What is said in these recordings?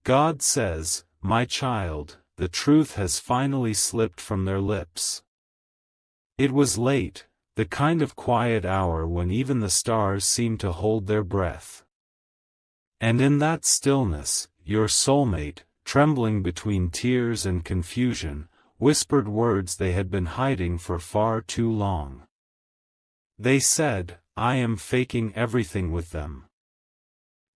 God says, my child, the truth has finally slipped from their lips. It was late, the kind of quiet hour when even the stars seem to hold their breath. And in that stillness, your soulmate, trembling between tears and confusion, whispered words they had been hiding for far too long. They said, I am faking everything with them.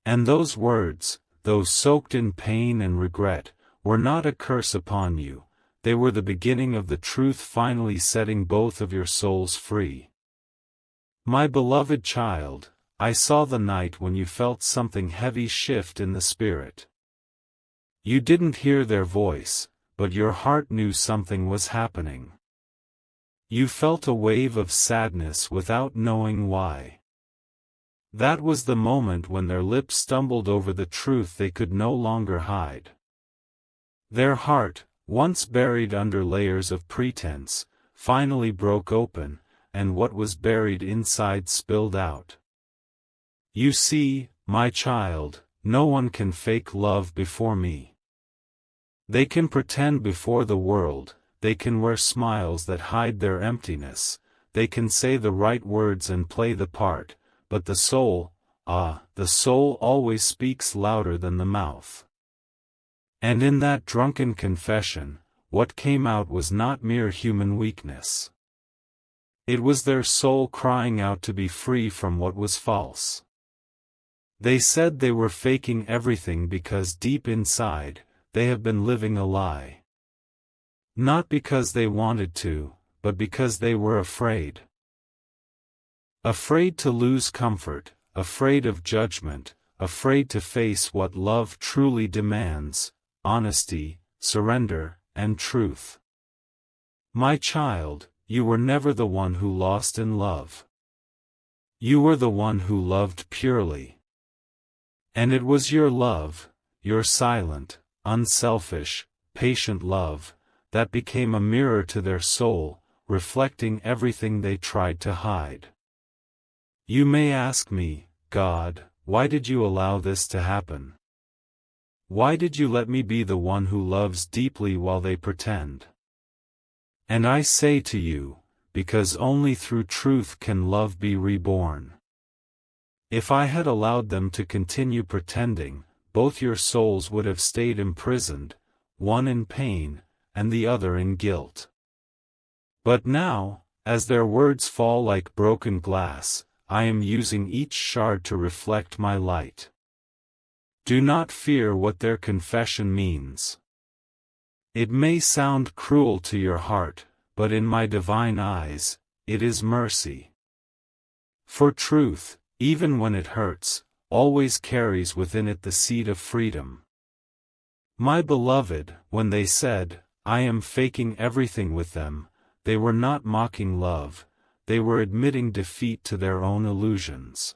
And those words, though soaked in pain and regret, were not a curse upon you, they were the beginning of the truth finally setting both of your souls free. My beloved child, I saw the night when you felt something heavy shift in the spirit. You didn't hear their voice, but your heart knew something was happening. You felt a wave of sadness without knowing why. That was the moment when their lips stumbled over the truth they could no longer hide. Their heart, once buried under layers of pretense, finally broke open, and what was buried inside spilled out. You see, my child, no one can fake love before me. They can pretend before the world, they can wear smiles that hide their emptiness, they can say the right words and play the part, but the soul, the soul always speaks louder than the mouth. And in that drunken confession, what came out was not mere human weakness. It was their soul crying out to be free from what was false. They said they were faking everything because deep inside, they have been living a lie. Not because they wanted to, but because they were afraid. Afraid to lose comfort, afraid of judgment, afraid to face what love truly demands, honesty, surrender, and truth. My child, you were never the one who lost in love. You were the one who loved purely. And it was your love, your silent, unselfish, patient love, that became a mirror to their soul, reflecting everything they tried to hide. You may ask me, God, why did you allow this to happen? Why did you let me be the one who loves deeply while they pretend? And I say to you, because only through truth can love be reborn. If I had allowed them to continue pretending, both your souls would have stayed imprisoned, one in pain, and the other in guilt. But now, as their words fall like broken glass, I am using each shard to reflect my light. Do not fear what their confession means. It may sound cruel to your heart, but in my divine eyes, it is mercy. For truth, even when it hurts, always carries within it the seed of freedom. My beloved, when they said, I am faking everything with them, they were not mocking love, they were admitting defeat to their own illusions.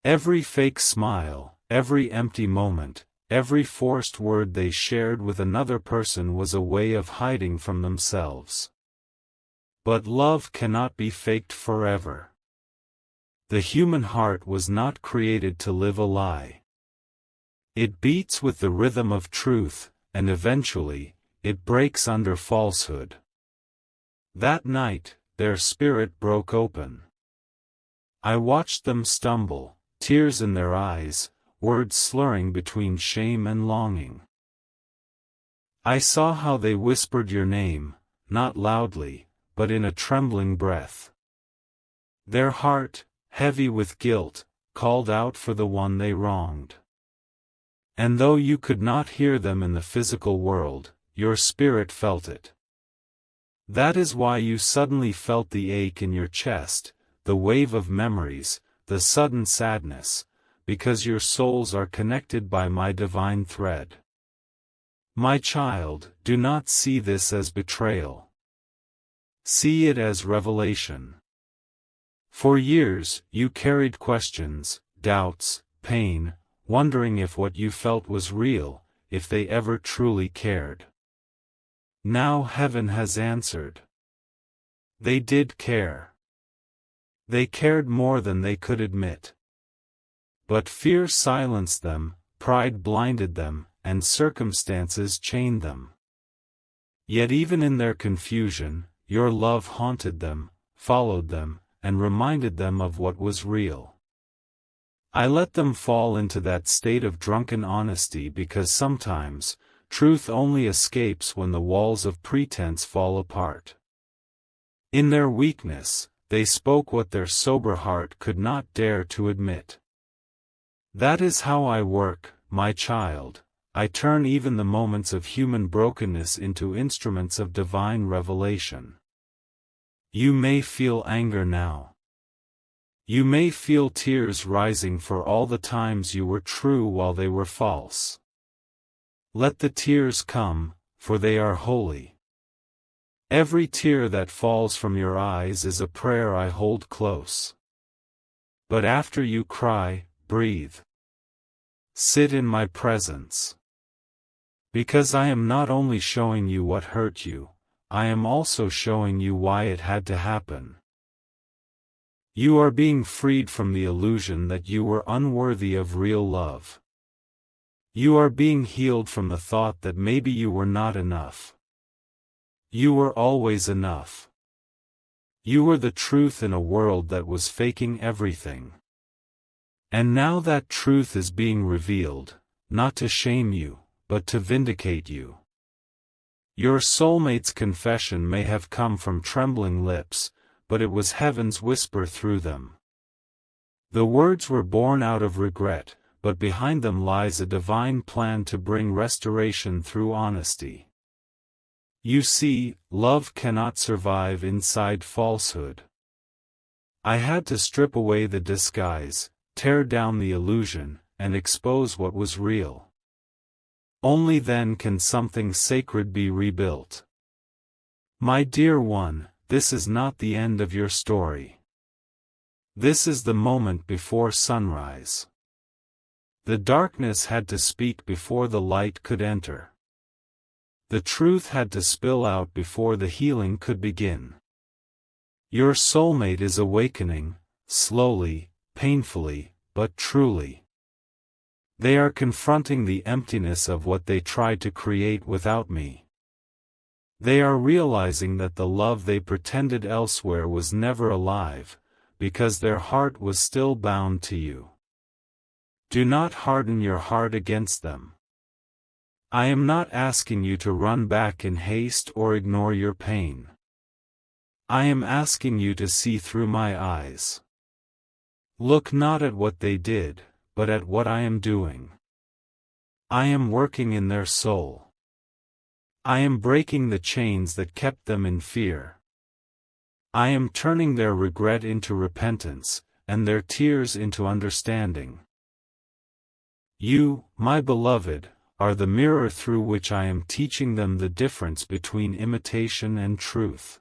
Every fake smile, every empty moment, every forced word they shared with another person was a way of hiding from themselves. But love cannot be faked forever. The human heart was not created to live a lie. It beats with the rhythm of truth, and eventually, it breaks under falsehood. That night, their spirit broke open. I watched them stumble, tears in their eyes, words slurring between shame and longing. I saw how they whispered your name, not loudly, but in a trembling breath. Their heart, heavy with guilt, called out for the one they wronged. And though you could not hear them in the physical world, your spirit felt it. That is why you suddenly felt the ache in your chest, the wave of memories, the sudden sadness, because your souls are connected by my divine thread. My child, do not see this as betrayal. See it as revelation. For years, you carried questions, doubts, pain, wondering if what you felt was real, if they ever truly cared. Now heaven has answered. They did care. They cared more than they could admit. But fear silenced them, pride blinded them, and circumstances chained them. Yet even in their confusion, your love haunted them, followed them, and reminded them of what was real. I let them fall into that state of drunken honesty because sometimes, truth only escapes when the walls of pretense fall apart. In their weakness, they spoke what their sober heart could not dare to admit. That is how I work, my child. I turn even the moments of human brokenness into instruments of divine revelation. You may feel anger now. You may feel tears rising for all the times you were true while they were false. Let the tears come, for they are holy. Every tear that falls from your eyes is a prayer I hold close. But after you cry, breathe. Sit in my presence. Because I am not only showing you what hurt you, I am also showing you why it had to happen. You are being freed from the illusion that you were unworthy of real love. You are being healed from the thought that maybe you were not enough. You were always enough. You were the truth in a world that was faking everything. And now that truth is being revealed, not to shame you, but to vindicate you. Your soulmate's confession may have come from trembling lips, but it was heaven's whisper through them. The words were born out of regret, but behind them lies a divine plan to bring restoration through honesty. You see, love cannot survive inside falsehood. I had to strip away the disguise, tear down the illusion, and expose what was real. Only then can something sacred be rebuilt. My dear one, this is not the end of your story. This is the moment before sunrise. The darkness had to speak before the light could enter. The truth had to spill out before the healing could begin. Your soulmate is awakening, slowly, painfully, but truly. They are confronting the emptiness of what they tried to create without me. They are realizing that the love they pretended elsewhere was never alive, because their heart was still bound to you. Do not harden your heart against them. I am not asking you to run back in haste or ignore your pain. I am asking you to see through my eyes. Look not at what they did, but at what I am doing. I am working in their soul. I am breaking the chains that kept them in fear. I am turning their regret into repentance, and their tears into understanding. You, my beloved, are the mirror through which I am teaching them the difference between imitation and truth.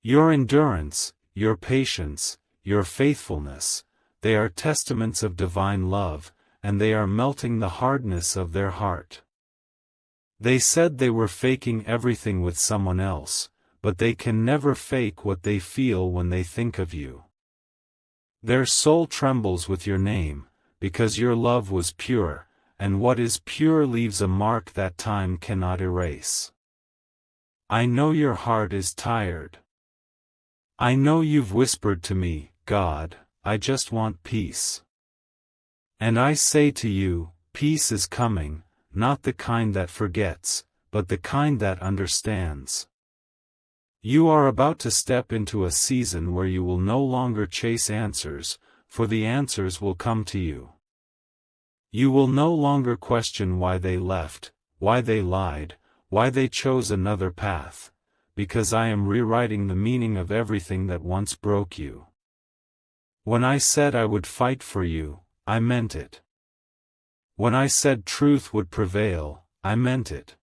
Your endurance, your patience, your faithfulness, they are testaments of divine love, and they are melting the hardness of their heart. They said they were faking everything with someone else, but they can never fake what they feel when they think of you. Their soul trembles with your name, because your love was pure, and what is pure leaves a mark that time cannot erase. I know your heart is tired. I know you've whispered to me, God, I just want peace. And I say to you, peace is coming, not the kind that forgets, but the kind that understands. You are about to step into a season where you will no longer chase answers, for the answers will come to you. You will no longer question why they left, why they lied, why they chose another path, because I am rewriting the meaning of everything that once broke you. When I said I would fight for you, I meant it. When I said truth would prevail, I meant it.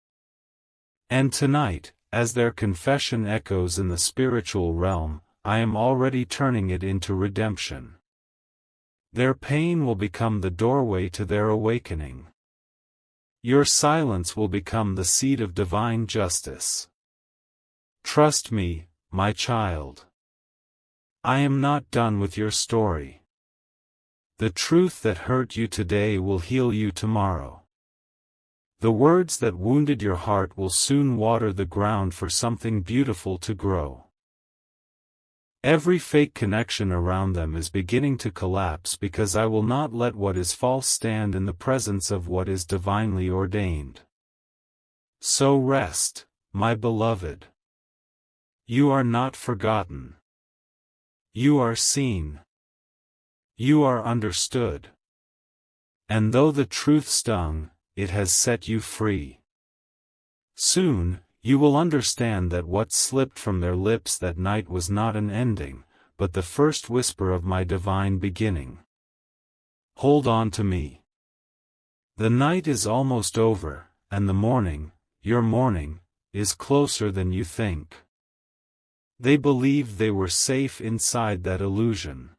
And tonight, as their confession echoes in the spiritual realm, I am already turning it into redemption. Their pain will become the doorway to their awakening. Your silence will become the seed of divine justice. Trust me, my child. I am not done with your story. The truth that hurt you today will heal you tomorrow. The words that wounded your heart will soon water the ground for something beautiful to grow. Every fake connection around them is beginning to collapse because I will not let what is false stand in the presence of what is divinely ordained. So rest, my beloved. You are not forgotten. You are seen. You are understood. And though the truth stung, it has set you free. Soon, you will understand that what slipped from their lips that night was not an ending, but the first whisper of my divine beginning. Hold on to me. The night is almost over, and the morning, your morning, is closer than you think. They believed they were safe inside that illusion.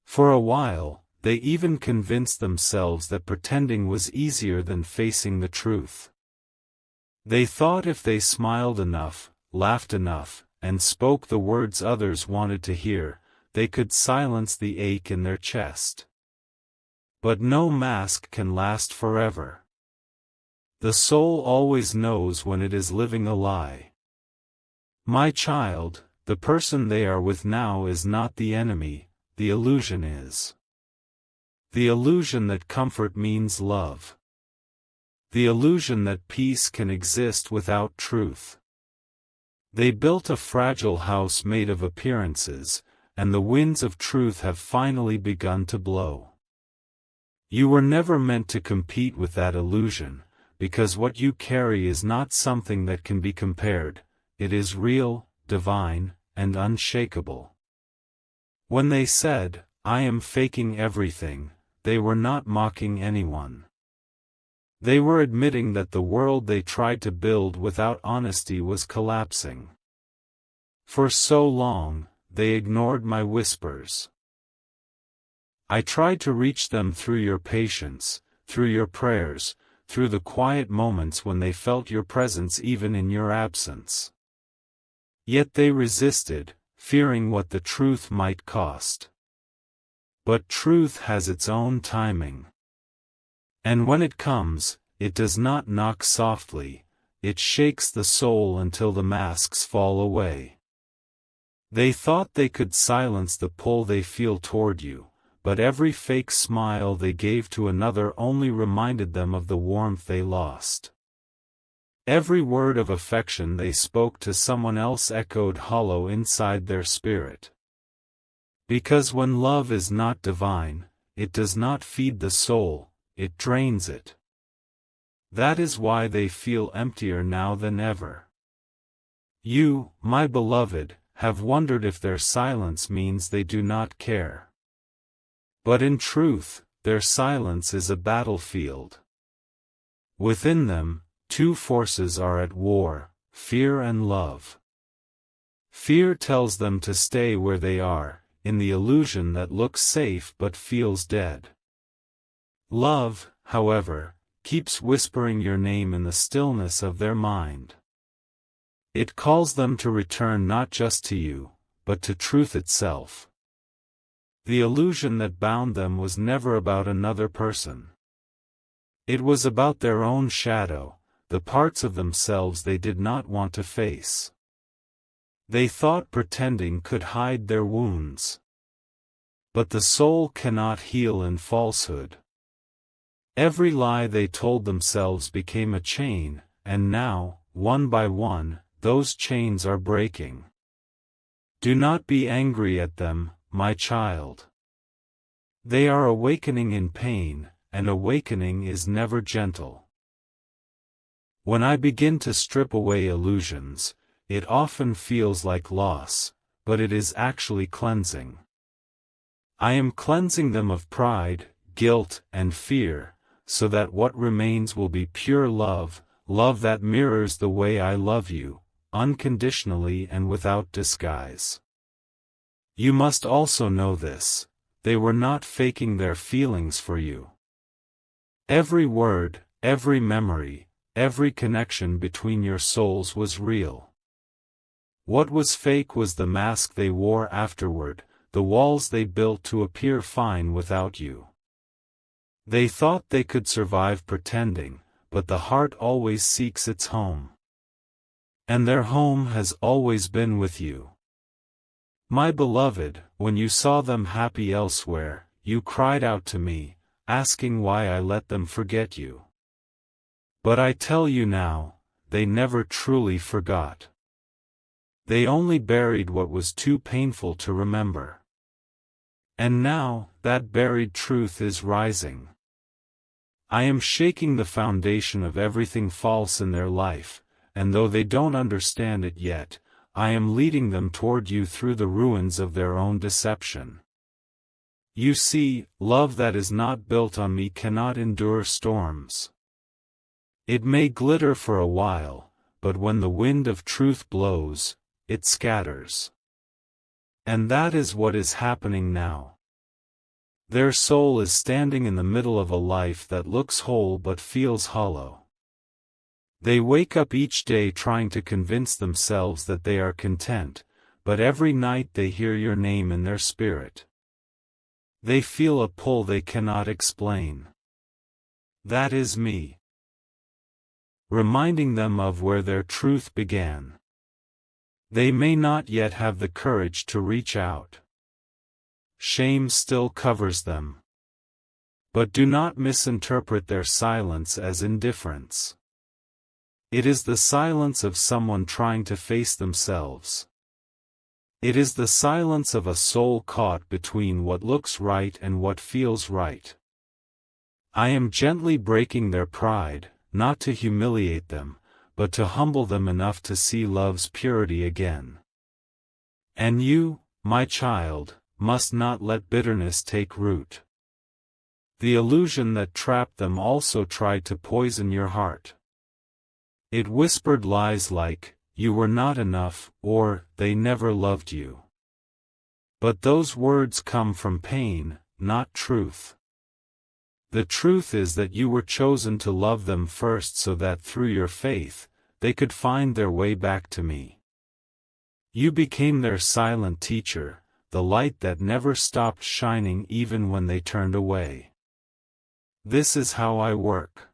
For a while, they even convinced themselves that pretending was easier than facing the truth. They thought if they smiled enough, laughed enough, and spoke the words others wanted to hear, they could silence the ache in their chest. But no mask can last forever. The soul always knows when it is living a lie. My child, the person they are with now is not the enemy, the illusion is. The illusion that comfort means love. The illusion that peace can exist without truth. They built a fragile house made of appearances, and the winds of truth have finally begun to blow. You were never meant to compete with that illusion, because what you carry is not something that can be compared, it is real, divine, and unshakable. When they said, "I am faking everything," they were not mocking anyone. They were admitting that the world they tried to build without honesty was collapsing. For so long, they ignored my whispers. I tried to reach them through your patience, through your prayers, through the quiet moments when they felt your presence even in your absence. Yet they resisted, fearing what the truth might cost. But truth has its own timing. And when it comes, it does not knock softly, it shakes the soul until the masks fall away. They thought they could silence the pull they feel toward you, but every fake smile they gave to another only reminded them of the warmth they lost. Every word of affection they spoke to someone else echoed hollow inside their spirit. Because when love is not divine, it does not feed the soul, it drains it. That is why they feel emptier now than ever. You, my beloved, have wondered if their silence means they do not care. But in truth, their silence is a battlefield. Within them, two forces are at war, fear and love. Fear tells them to stay where they are, in the illusion that looks safe but feels dead. Love, however, keeps whispering your name in the stillness of their mind. It calls them to return not just to you, but to truth itself. The illusion that bound them was never about another person. It was about their own shadow, the parts of themselves they did not want to face. They thought pretending could hide their wounds. But the soul cannot heal in falsehood. Every lie they told themselves became a chain, and now, one by one, those chains are breaking. Do not be angry at them, my child. They are awakening in pain, and awakening is never gentle. When I begin to strip away illusions, it often feels like loss, but it is actually cleansing. I am cleansing them of pride, guilt, and fear, so that what remains will be pure love, love that mirrors the way I love you, unconditionally and without disguise. You must also know this, they were not faking their feelings for you. Every word, every memory, every connection between your souls was real. What was fake was the mask they wore afterward, the walls they built to appear fine without you. They thought they could survive pretending, but the heart always seeks its home. And their home has always been with you. My beloved, when you saw them happy elsewhere, you cried out to me, asking why I let them forget you. But I tell you now, they never truly forgot. They only buried what was too painful to remember. And now, that buried truth is rising. I am shaking the foundation of everything false in their life, and though they don't understand it yet, I am leading them toward you through the ruins of their own deception. You see, love that is not built on me cannot endure storms. It may glitter for a while, but when the wind of truth blows, it scatters. And that is what is happening now. Their soul is standing in the middle of a life that looks whole but feels hollow. They wake up each day trying to convince themselves that they are content, but every night they hear your name in their spirit. They feel a pull they cannot explain. That is me, reminding them of where their truth began. They may not yet have the courage to reach out. Shame still covers them. But do not misinterpret their silence as indifference. It is the silence of someone trying to face themselves. It is the silence of a soul caught between what looks right and what feels right. I am gently breaking their pride, not to humiliate them, but to humble them enough to see love's purity again. And you, my child, must not let bitterness take root. The illusion that trapped them also tried to poison your heart. It whispered lies like, you were not enough, or, they never loved you. But those words come from pain, not truth. The truth is that you were chosen to love them first so that through your faith, they could find their way back to me. You became their silent teacher, the light that never stopped shining even when they turned away. This is how I work.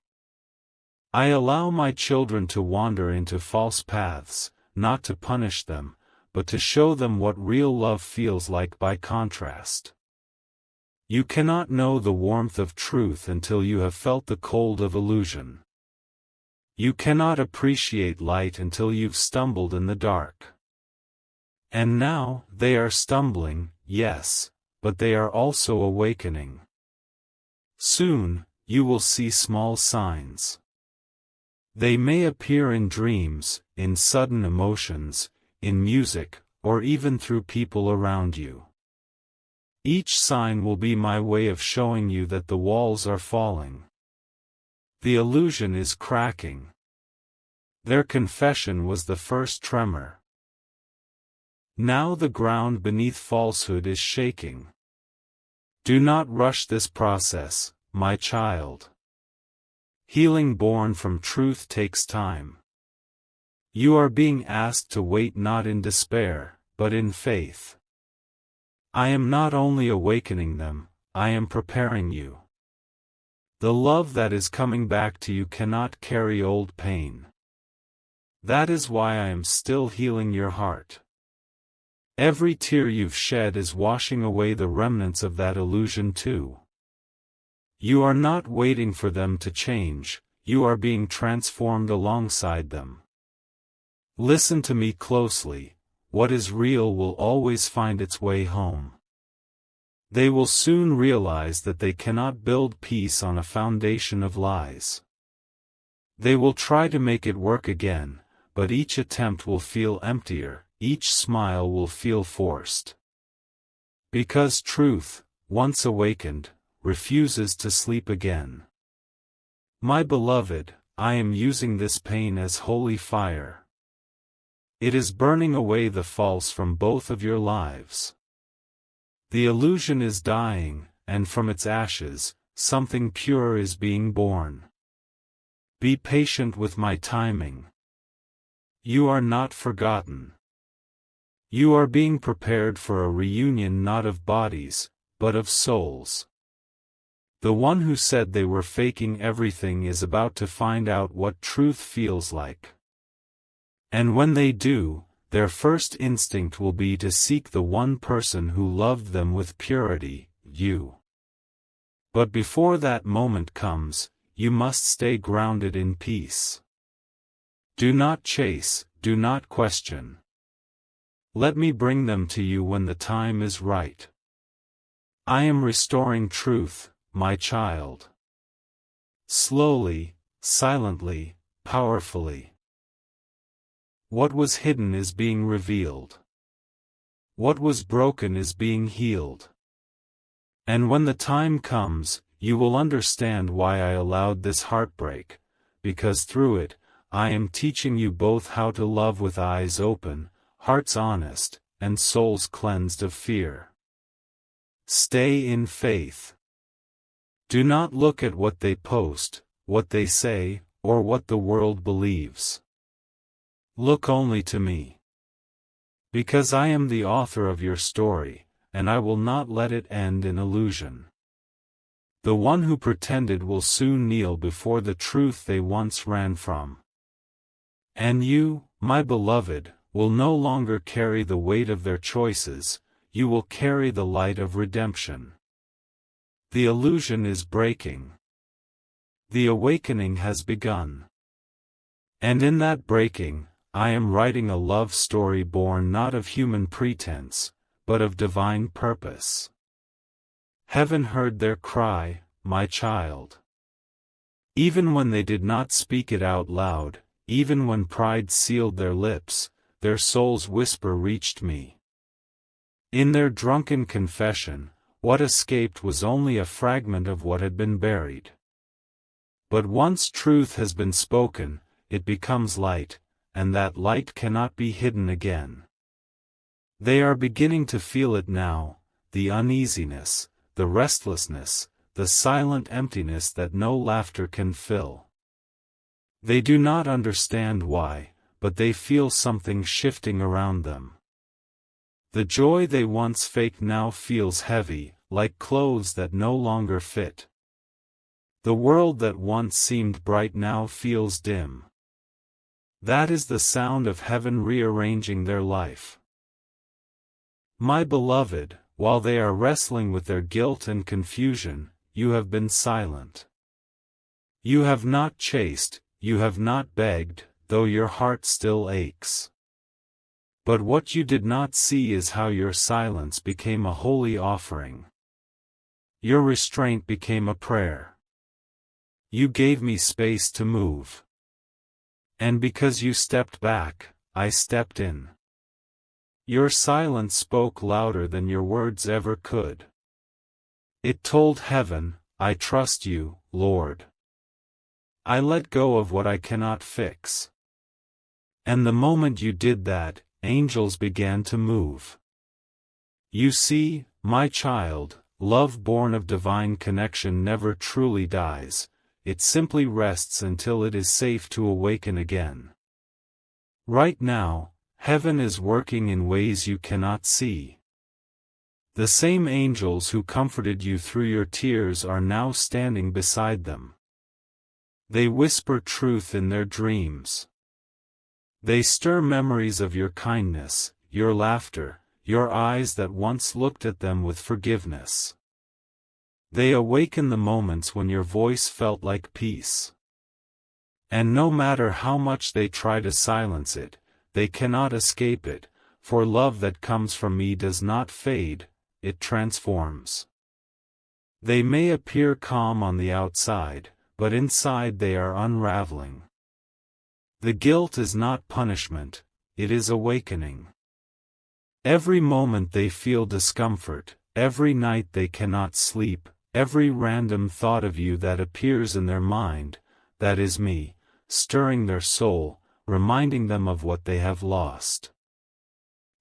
I allow my children to wander into false paths, not to punish them, but to show them what real love feels like by contrast. You cannot know the warmth of truth until you have felt the cold of illusion. You cannot appreciate light until you've stumbled in the dark. And now, they are stumbling, yes, but they are also awakening. Soon, you will see small signs. They may appear in dreams, in sudden emotions, in music, or even through people around you. Each sign will be my way of showing you that the walls are falling. The illusion is cracking. Their confession was the first tremor. Now the ground beneath falsehood is shaking. Do not rush this process, my child. Healing born from truth takes time. You are being asked to wait not in despair, but in faith. I am not only awakening them, I am preparing you. The love that is coming back to you cannot carry old pain. That is why I am still healing your heart. Every tear you've shed is washing away the remnants of that illusion too. You are not waiting for them to change, you are being transformed alongside them. Listen to me closely, what is real will always find its way home. They will soon realize that they cannot build peace on a foundation of lies. They will try to make it work again, but each attempt will feel emptier, each smile will feel forced. Because truth, once awakened, refuses to sleep again. My beloved, I am using this pain as holy fire. It is burning away the false from both of your lives. The illusion is dying, and from its ashes, something pure is being born. Be patient with my timing. You are not forgotten. You are being prepared for a reunion not of bodies, but of souls. The one who said they were faking everything is about to find out what truth feels like. And when they do, their first instinct will be to seek the one person who loved them with purity, you. But before that moment comes, you must stay grounded in peace. Do not chase, do not question. Let me bring them to you when the time is right. I am restoring truth, my child. Slowly, silently, powerfully. What was hidden is being revealed. What was broken is being healed. And when the time comes, you will understand why I allowed this heartbreak, because through it, I am teaching you both how to love with eyes open, hearts honest, and souls cleansed of fear. Stay in faith. Do not look at what they post, what they say, or what the world believes. Look only to me. Because I am the author of your story, and I will not let it end in illusion. The one who pretended will soon kneel before the truth they once ran from. And you, my beloved, will no longer carry the weight of their choices, you will carry the light of redemption. The illusion is breaking. The awakening has begun. And in that breaking, I am writing a love story born not of human pretense, but of divine purpose. Heaven heard their cry, my child. Even when they did not speak it out loud, even when pride sealed their lips, their soul's whisper reached me. In their drunken confession, what escaped was only a fragment of what had been buried. But once truth has been spoken, it becomes light, and that light cannot be hidden again. They are beginning to feel it now, the uneasiness, the restlessness, the silent emptiness that no laughter can fill. They do not understand why, but they feel something shifting around them. The joy they once faked now feels heavy, like clothes that no longer fit. The world that once seemed bright now feels dim. That is the sound of heaven rearranging their life. My beloved, while they are wrestling with their guilt and confusion, you have been silent. You have not chased, you have not begged, though your heart still aches. But what you did not see is how your silence became a holy offering. Your restraint became a prayer. You gave me space to move. And because you stepped back, I stepped in. Your silence spoke louder than your words ever could. It told heaven, I trust you, Lord. I let go of what I cannot fix. And the moment you did that, angels began to move. You see, my child, love born of divine connection never truly dies, it simply rests until it is safe to awaken again. Right now, heaven is working in ways you cannot see. The same angels who comforted you through your tears are now standing beside them. They whisper truth in their dreams. They stir memories of your kindness, your laughter, your eyes that once looked at them with forgiveness. They awaken the moments when your voice felt like peace. And no matter how much they try to silence it, they cannot escape it, for love that comes from me does not fade, it transforms. They may appear calm on the outside, but inside they are unraveling. The guilt is not punishment, it is awakening. Every moment they feel discomfort, every night they cannot sleep, every random thought of you that appears in their mind, that is me, stirring their soul, reminding them of what they have lost.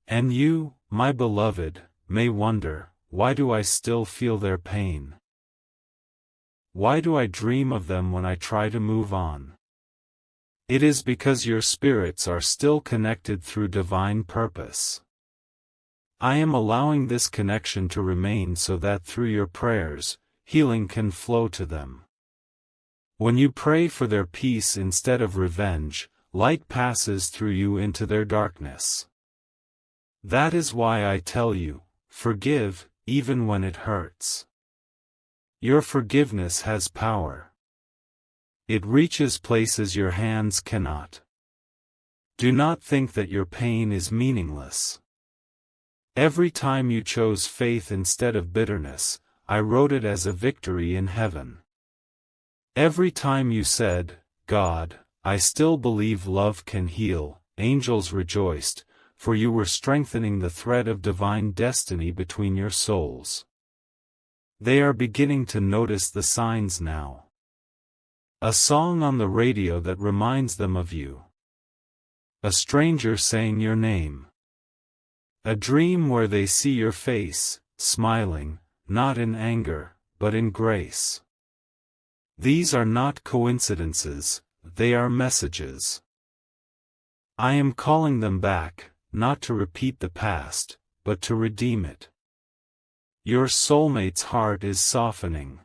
And you, my beloved, may wonder, why do I still feel their pain? Why do I dream of them when I try to move on? It is because your spirits are still connected through divine purpose. I am allowing this connection to remain so that through your prayers, healing can flow to them. When you pray for their peace instead of revenge, light passes through you into their darkness. That is why I tell you, forgive, even when it hurts. Your forgiveness has power. It reaches places your hands cannot. Do not think that your pain is meaningless. Every time you chose faith instead of bitterness, I wrote it as a victory in heaven. Every time you said, God, I still believe love can heal, angels rejoiced, for you were strengthening the thread of divine destiny between your souls. They are beginning to notice the signs now. A song on the radio that reminds them of you. A stranger saying your name. A dream where they see your face, smiling, not in anger, but in grace. These are not coincidences, they are messages. I am calling them back, not to repeat the past, but to redeem it. Your soulmate's heart is softening.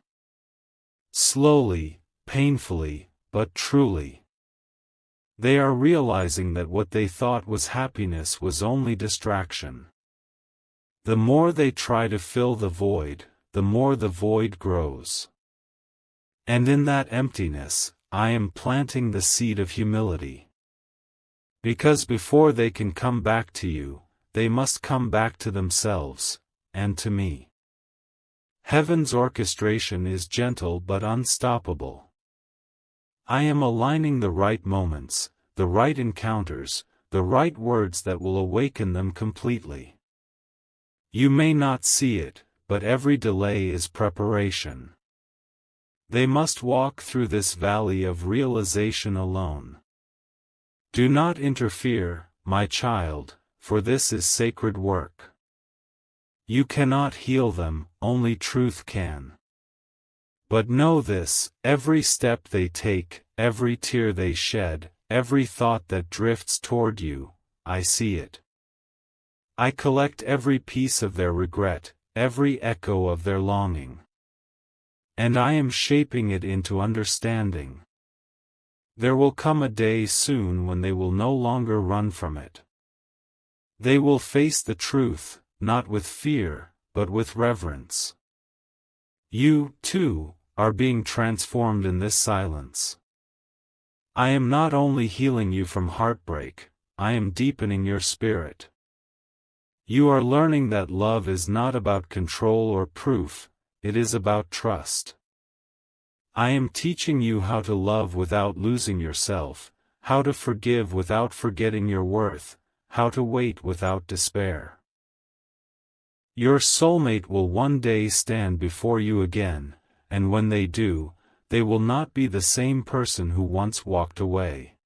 Slowly, painfully, but truly. They are realizing that what they thought was happiness was only distraction. The more they try to fill the void, the more the void grows. And in that emptiness, I am planting the seed of humility. Because before they can come back to you, they must come back to themselves, and to me. Heaven's orchestration is gentle but unstoppable. I am aligning the right moments, the right encounters, the right words that will awaken them completely. You may not see it, but every delay is preparation. They must walk through this valley of realization alone. Do not interfere, my child, for this is sacred work. You cannot heal them, only truth can. But know this, every step they take, every tear they shed, every thought that drifts toward you, I see it. I collect every piece of their regret, every echo of their longing. And I am shaping it into understanding. There will come a day soon when they will no longer run from it. They will face the truth, not with fear, but with reverence. You, too, are being transformed in this silence. I am not only healing you from heartbreak, I am deepening your spirit. You are learning that love is not about control or proof, it is about trust. I am teaching you how to love without losing yourself, how to forgive without forgetting your worth, how to wait without despair. Your soulmate will one day stand before you again, and when they do, they will not be the same person who once walked away.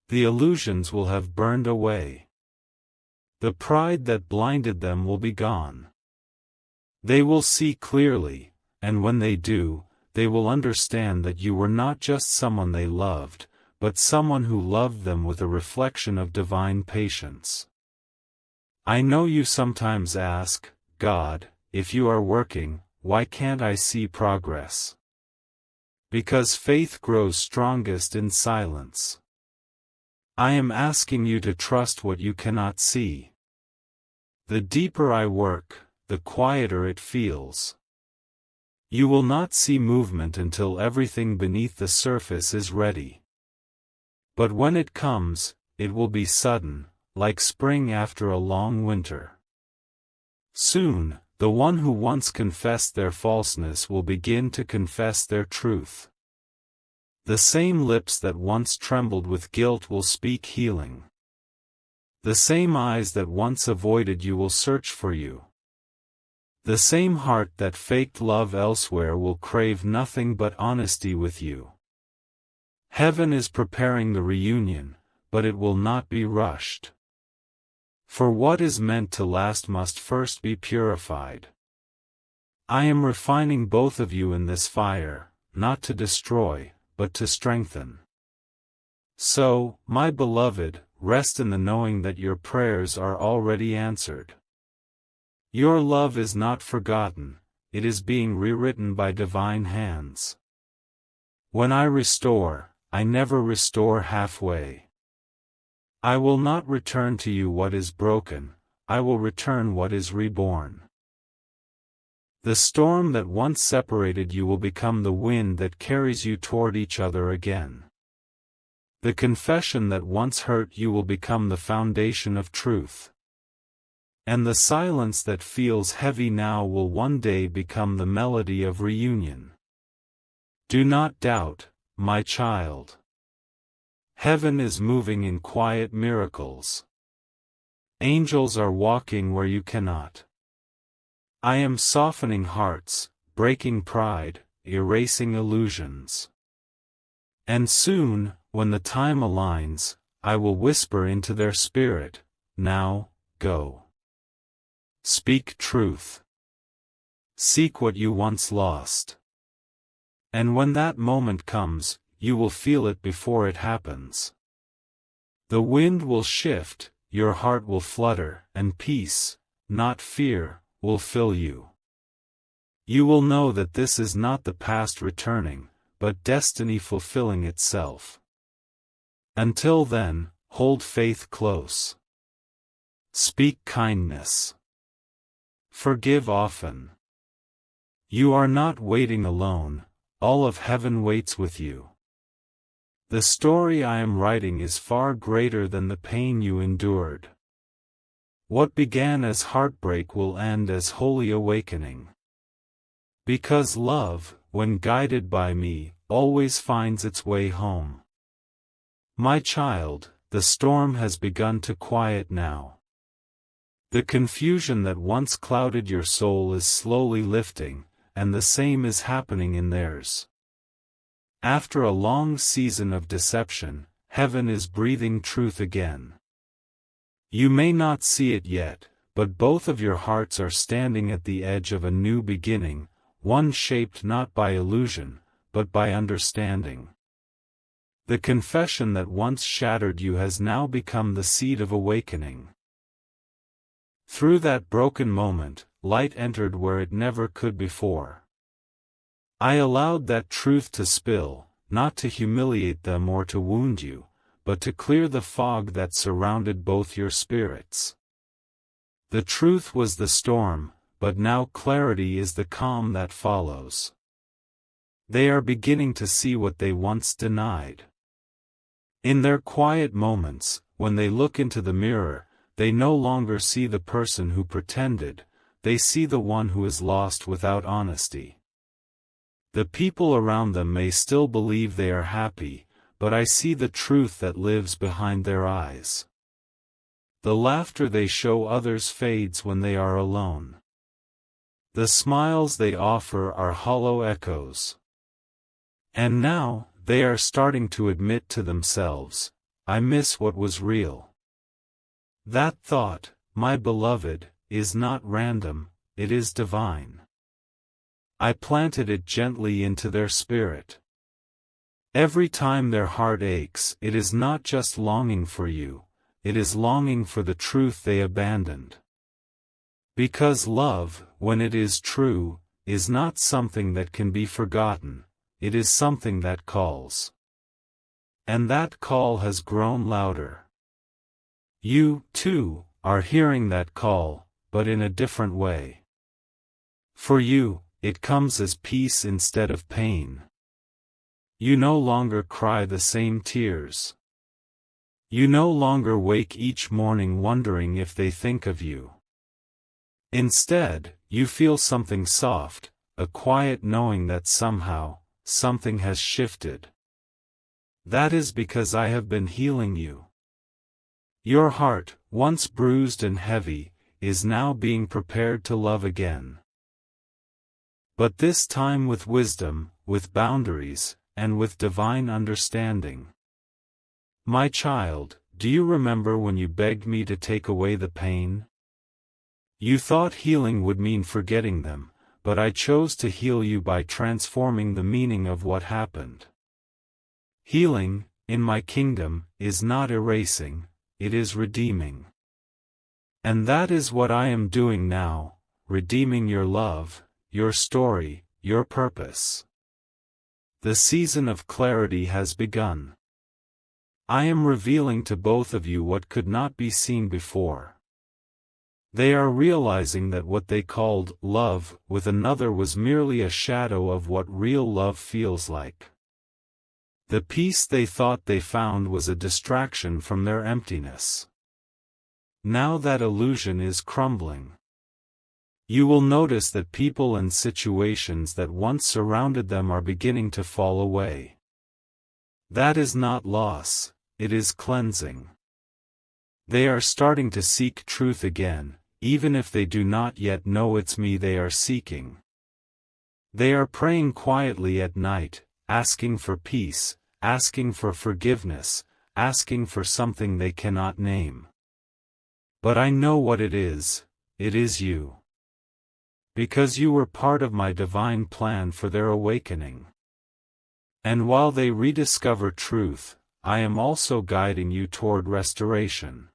The illusions will have burned away. The pride that blinded them will be gone. They will see clearly, and when they do, they will understand that you were not just someone they loved, but someone who loved them with a reflection of divine patience. I know you sometimes ask, God, if you are working, why can't I see progress? Because faith grows strongest in silence. I am asking you to trust what you cannot see. The deeper I work, the quieter it feels. You will not see movement until everything beneath the surface is ready. But when it comes, it will be sudden, like spring after a long winter. Soon, the one who once confessed their falseness will begin to confess their truth. The same lips that once trembled with guilt will speak healing. The same eyes that once avoided you will search for you. The same heart that faked love elsewhere will crave nothing but honesty with you. Heaven is preparing the reunion, but it will not be rushed. For what is meant to last must first be purified. I am refining both of you in this fire, not to destroy, but to strengthen. So, my beloved, rest in the knowing that your prayers are already answered. Your love is not forgotten, it is being rewritten by divine hands. When I restore, I never restore halfway. I will not return to you what is broken, I will return what is reborn. The storm that once separated you will become the wind that carries you toward each other again. The confession that once hurt you will become the foundation of truth. And the silence that feels heavy now will one day become the melody of reunion. Do not doubt, my child. Heaven is moving in quiet miracles. Angels are walking where you cannot. I am softening hearts, breaking pride, erasing illusions. And soon, when the time aligns, I will whisper into their spirit, now, go. Speak truth. Seek what you once lost. And when that moment comes, you will feel it before it happens. The wind will shift, your heart will flutter, and peace, not fear, will fill you. You will know that this is not the past returning, but destiny fulfilling itself. Until then, hold faith close. Speak kindness. Forgive often. You are not waiting alone, all of heaven waits with you. The story I am writing is far greater than the pain you endured. What began as heartbreak will end as holy awakening. Because love, when guided by me, always finds its way home. My child, the storm has begun to quiet now. The confusion that once clouded your soul is slowly lifting, and the same is happening in theirs. After a long season of deception, heaven is breathing truth again. You may not see it yet, but both of your hearts are standing at the edge of a new beginning, one shaped not by illusion, but by understanding. The confession that once shattered you has now become the seed of awakening. Through that broken moment, light entered where it never could before. I allowed that truth to spill, not to humiliate them or to wound you, but to clear the fog that surrounded both your spirits. The truth was the storm, but now clarity is the calm that follows. They are beginning to see what they once denied. In their quiet moments, when they look into the mirror, they no longer see the person who pretended, they see the one who is lost without honesty. The people around them may still believe they are happy, but I see the truth that lives behind their eyes. The laughter they show others fades when they are alone. The smiles they offer are hollow echoes. And now, they are starting to admit to themselves, I miss what was real. That thought, my beloved, is not random, it is divine. I planted it gently into their spirit. Every time their heart aches, it is not just longing for you, it is longing for the truth they abandoned. Because love, when it is true, is not something that can be forgotten, it is something that calls. And that call has grown louder. You, too, are hearing that call, but in a different way. For you, it comes as peace instead of pain. You no longer cry the same tears. You no longer wake each morning wondering if they think of you. Instead, you feel something soft, a quiet knowing that somehow, something has shifted. That is because I have been healing you. Your heart, once bruised and heavy, is now being prepared to love again. But this time with wisdom, with boundaries, and with divine understanding. My child, do you remember when you begged me to take away the pain? You thought healing would mean forgetting them, but I chose to heal you by transforming the meaning of what happened. Healing, in my kingdom, is not erasing, it is redeeming. And that is what I am doing now, redeeming your love, your story, your purpose. The season of clarity has begun. I am revealing to both of you what could not be seen before. They are realizing that what they called love with another was merely a shadow of what real love feels like. The peace they thought they found was a distraction from their emptiness. Now that illusion is crumbling. You will notice that people and situations that once surrounded them are beginning to fall away. That is not loss, it is cleansing. They are starting to seek truth again, even if they do not yet know it's me they are seeking. They are praying quietly at night, asking for peace, asking for forgiveness, asking for something they cannot name. But I know what it is you. Because you were part of my divine plan for their awakening. And while they rediscover truth, I am also guiding you toward restoration.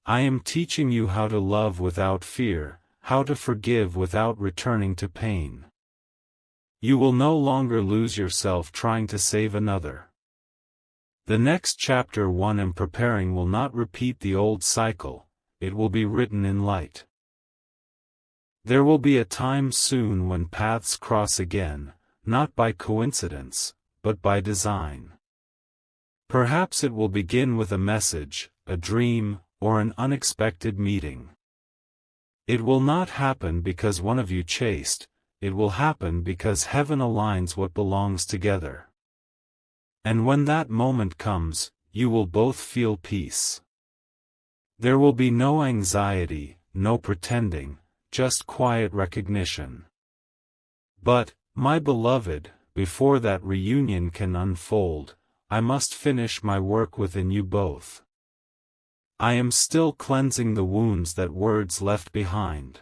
I am teaching you how to love without fear, how to forgive without returning to pain. You will no longer lose yourself trying to save another. The next chapter one am preparing will not repeat the old cycle, it will be written in light. There will be a time soon when paths cross again, not by coincidence, but by design. Perhaps it will begin with a message, a dream, or an unexpected meeting. It will not happen because one of you chased, it will happen because heaven aligns what belongs together. And when that moment comes, you will both feel peace. There will be no anxiety, no pretending, just quiet recognition. But, my beloved, before that reunion can unfold, I must finish my work within you both. I am still cleansing the wounds that words left behind.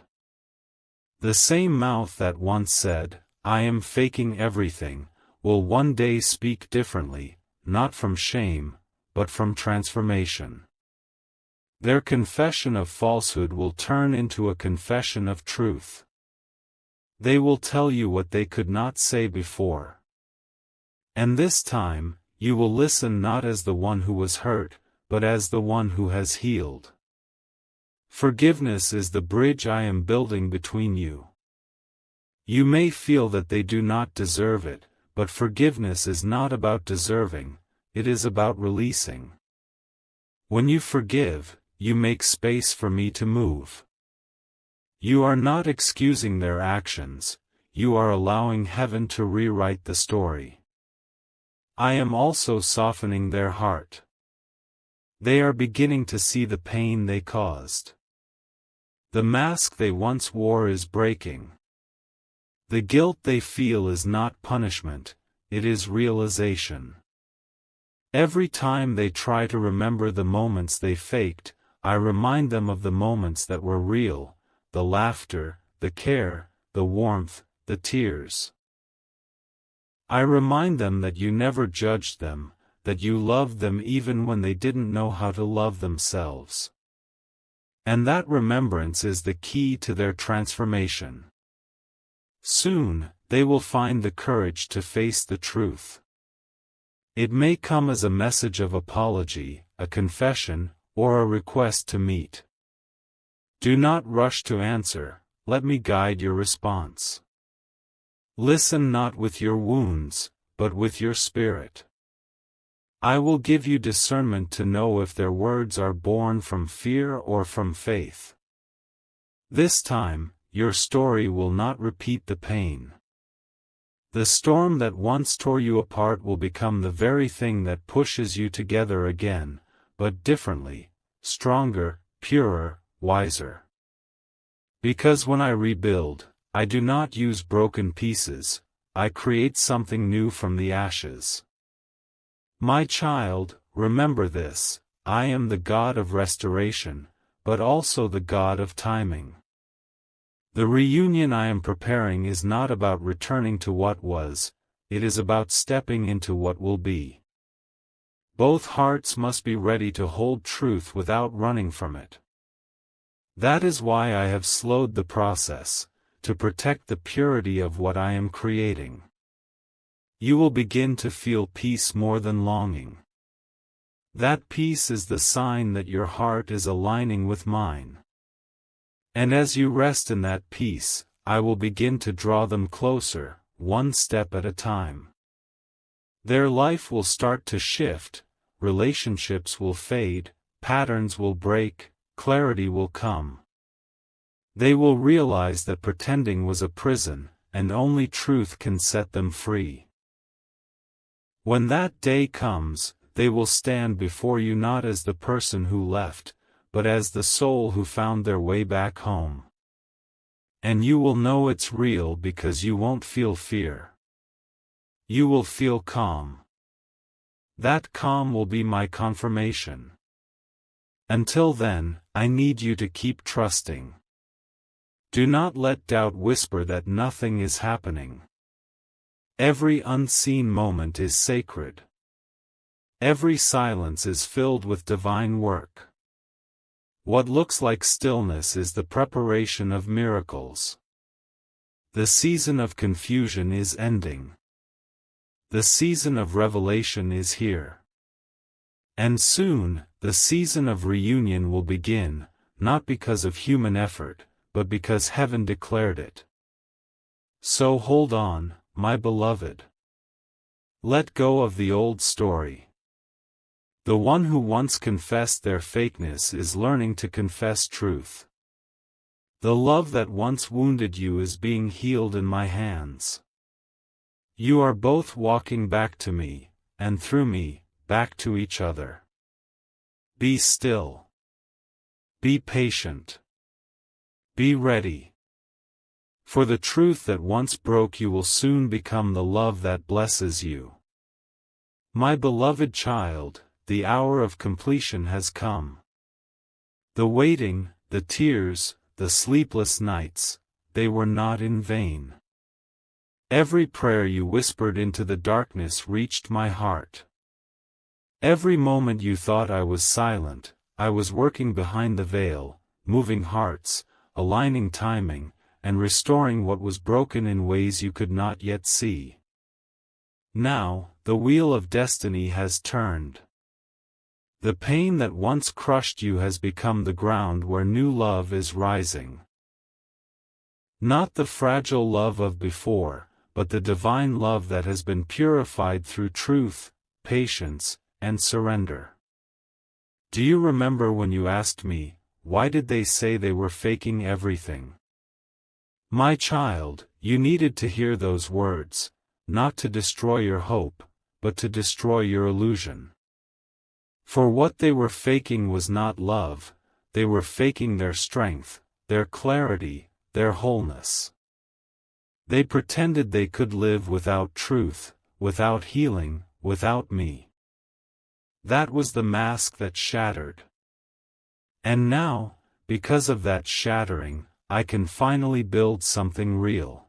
The same mouth that once said, "I am faking everything," will one day speak differently, not from shame, but from transformation. Their confession of falsehood will turn into a confession of truth. They will tell you what they could not say before. And this time, you will listen not as the one who was hurt, but as the one who has healed. Forgiveness is the bridge I am building between you. You may feel that they do not deserve it, but forgiveness is not about deserving, it is about releasing. When you forgive, you make space for me to move. You are not excusing their actions, you are allowing heaven to rewrite the story. I am also softening their heart. They are beginning to see the pain they caused. The mask they once wore is breaking. The guilt they feel is not punishment, it is realization. Every time they try to remember the moments they faked, I remind them of the moments that were real, the laughter, the care, the warmth, the tears. I remind them that you never judged them, that you loved them even when they didn't know how to love themselves. And that remembrance is the key to their transformation. Soon, they will find the courage to face the truth. It may come as a message of apology, a confession, or a request to meet. Do not rush to answer, let me guide your response. Listen not with your wounds, but with your spirit. I will give you discernment to know if their words are born from fear or from faith. This time, your story will not repeat the pain. The storm that once tore you apart will become the very thing that pushes you together again, but differently, stronger, purer, wiser. Because when I rebuild, I do not use broken pieces, I create something new from the ashes. My child, remember this, I am the God of restoration, but also the God of timing. The reunion I am preparing is not about returning to what was, it is about stepping into what will be. Both hearts must be ready to hold truth without running from it. That is why I have slowed the process, to protect the purity of what I am creating. You will begin to feel peace more than longing. That peace is the sign that your heart is aligning with mine. And as you rest in that peace, I will begin to draw them closer, one step at a time. Their life will start to shift, relationships will fade, patterns will break, clarity will come. They will realize that pretending was a prison, and only truth can set them free. When that day comes, they will stand before you not as the person who left, but as the soul who found their way back home. And you will know it's real because you won't feel fear. You will feel calm. That calm will be my confirmation. Until then, I need you to keep trusting. Do not let doubt whisper that nothing is happening. Every unseen moment is sacred. Every silence is filled with divine work. What looks like stillness is the preparation of miracles. The season of confusion is ending. The season of revelation is here. And soon, the season of reunion will begin, not because of human effort, but because heaven declared it. So hold on, my beloved. Let go of the old story. The one who once confessed their fakeness is learning to confess truth. The love that once wounded you is being healed in my hands. You are both walking back to me, and through me, back to each other. Be still. Be patient. Be ready. For the truth that once broke you will soon become the love that blesses you. My beloved child, the hour of completion has come. The waiting, the tears, the sleepless nights, they were not in vain. Every prayer you whispered into the darkness reached my heart. Every moment you thought I was silent, I was working behind the veil, moving hearts, aligning timing, and restoring what was broken in ways you could not yet see. Now, the wheel of destiny has turned. The pain that once crushed you has become the ground where new love is rising. Not the fragile love of before, but the divine love that has been purified through truth, patience, and surrender. Do you remember when you asked me, why did they say they were faking everything? My child, you needed to hear those words, not to destroy your hope, but to destroy your illusion. For what they were faking was not love, they were faking their strength, their clarity, their wholeness. They pretended they could live without truth, without healing, without me. That was the mask that shattered. And now, because of that shattering, I can finally build something real.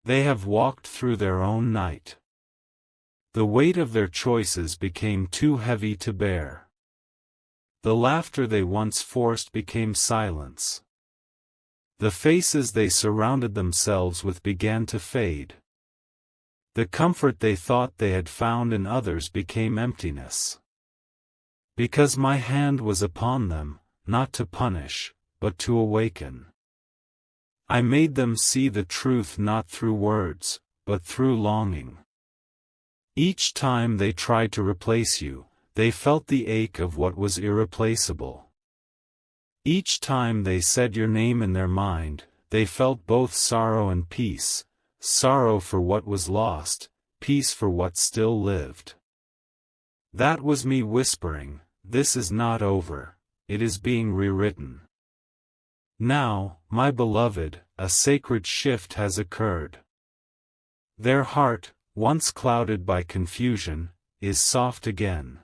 They have walked through their own night. The weight of their choices became too heavy to bear. The laughter they once forced became silence. The faces they surrounded themselves with began to fade. The comfort they thought they had found in others became emptiness. Because my hand was upon them, not to punish, but to awaken. I made them see the truth not through words, but through longing. Each time they tried to replace you, they felt the ache of what was irreplaceable. Each time they said your name in their mind, they felt both sorrow and peace, sorrow for what was lost, peace for what still lived. That was me whispering, this is not over, it is being rewritten. Now, my beloved, a sacred shift has occurred. Their heart, once clouded by confusion, is soft again.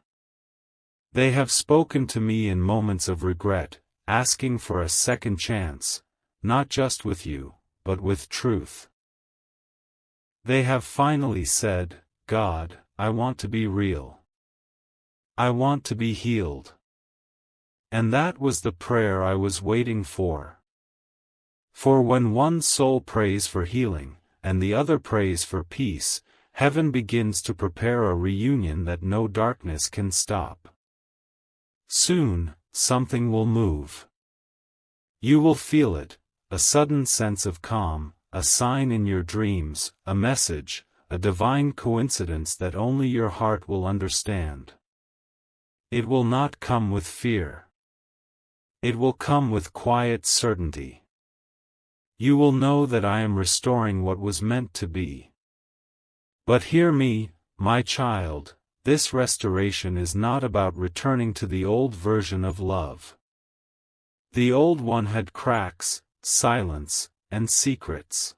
They have spoken to me in moments of regret, asking for a second chance, not just with you, but with truth. They have finally said, God, I want to be real. I want to be healed. And that was the prayer I was waiting for. For when one soul prays for healing, and the other prays for peace, heaven begins to prepare a reunion that no darkness can stop. Soon, something will move. You will feel it, a sudden sense of calm, a sign in your dreams, a message, a divine coincidence that only your heart will understand. It will not come with fear. It will come with quiet certainty. You will know that I am restoring what was meant to be. But hear me, my child, this restoration is not about returning to the old version of love. The old one had cracks, silence, and secrets.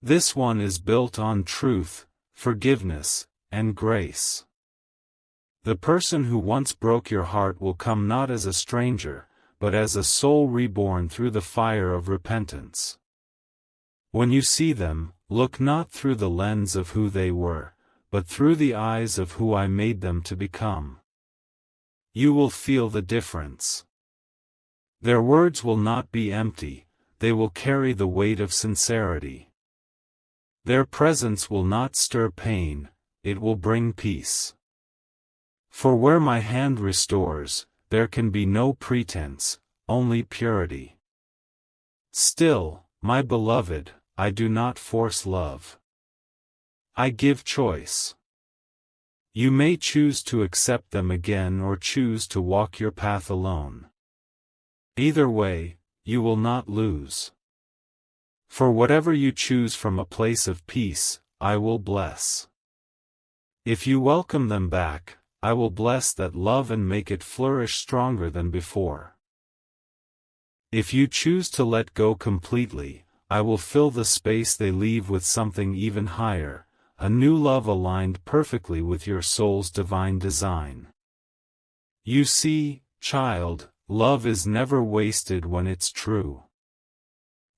This one is built on truth, forgiveness, and grace. The person who once broke your heart will come not as a stranger, but as a soul reborn through the fire of repentance. When you see them, look not through the lens of who they were, but through the eyes of who I made them to become. You will feel the difference. Their words will not be empty, they will carry the weight of sincerity. Their presence will not stir pain, it will bring peace. For where my hand restores, there can be no pretense, only purity. Still, my beloved, I do not force love. I give choice. You may choose to accept them again or choose to walk your path alone. Either way, you will not lose. For whatever you choose from a place of peace, I will bless. If you welcome them back, I will bless that love and make it flourish stronger than before. If you choose to let go completely, I will fill the space they leave with something even higher, a new love aligned perfectly with your soul's divine design. You see, child, love is never wasted when it's true.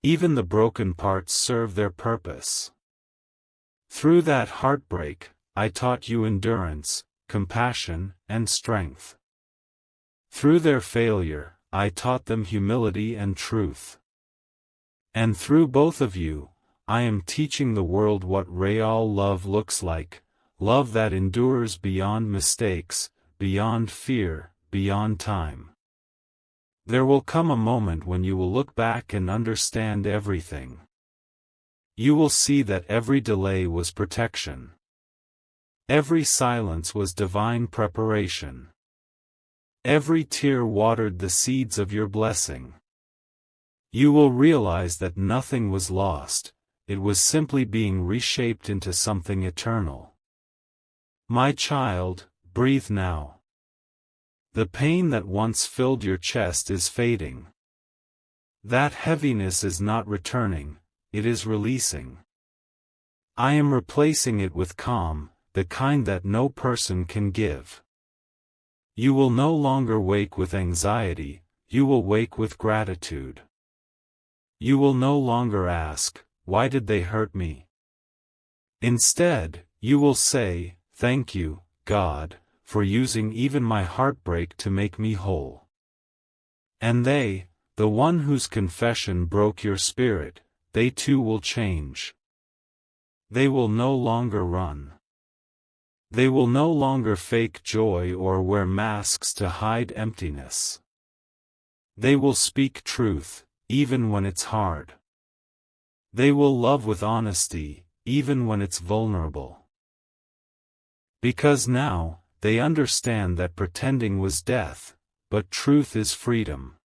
Even the broken parts serve their purpose. Through that heartbreak, I taught you endurance, compassion, and strength. Through their failure, I taught them humility and truth. And through both of you, I am teaching the world what real love looks like, love that endures beyond mistakes, beyond fear, beyond time. There will come a moment when you will look back and understand everything. You will see that every delay was protection. Every silence was divine preparation. Every tear watered the seeds of your blessing. You will realize that nothing was lost, it was simply being reshaped into something eternal. My child, breathe now. The pain that once filled your chest is fading. That heaviness is not returning, it is releasing. I am replacing it with calm, the kind that no person can give. You will no longer wake with anxiety, you will wake with gratitude. You will no longer ask, why did they hurt me? Instead, you will say, thank you, God, for using even my heartbreak to make me whole. And they, the one whose confession broke your spirit, they too will change. They will no longer run. They will no longer fake joy or wear masks to hide emptiness. They will speak truth, even when it's hard. They will love with honesty, even when it's vulnerable. Because now, they understand that pretending was death, but truth is freedom.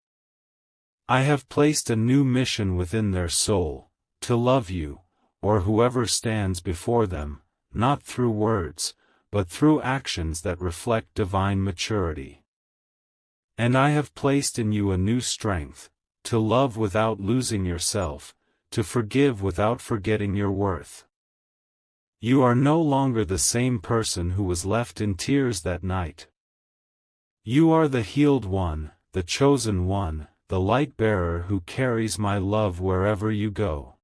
I have placed a new mission within their soul, to love you, or whoever stands before them, not through words, but through actions that reflect divine maturity. And I have placed in you a new strength, to love without losing yourself, to forgive without forgetting your worth. You are no longer the same person who was left in tears that night. You are the healed one, the chosen one, the light-bearer who carries my love wherever you go.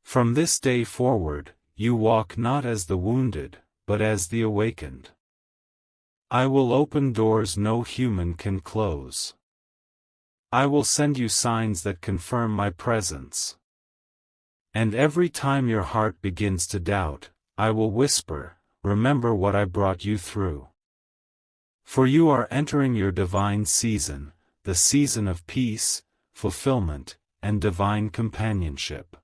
From this day forward, you walk not as the wounded, but as the awakened. I will open doors no human can close. I will send you signs that confirm my presence. And every time your heart begins to doubt, I will whisper, remember what I brought you through. For you are entering your divine season, the season of peace, fulfillment, and divine companionship.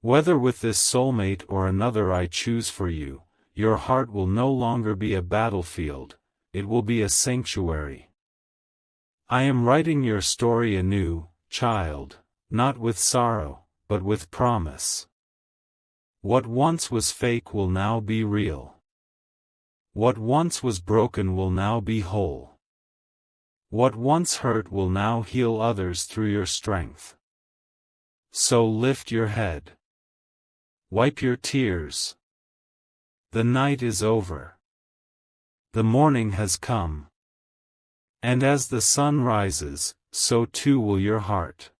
Whether with this soulmate or another I choose for you, your heart will no longer be a battlefield, it will be a sanctuary. I am writing your story anew, child, not with sorrow, but with promise. What once was fake will now be real. What once was broken will now be whole. What once hurt will now heal others through your strength. So lift your head. Wipe your tears. The night is over. The morning has come. And as the sun rises, so too will your heart.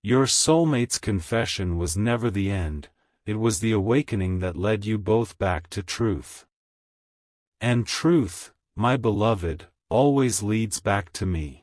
Your soulmate's confession was never the end, it was the awakening that led you both back to truth. And truth, my beloved, always leads back to me.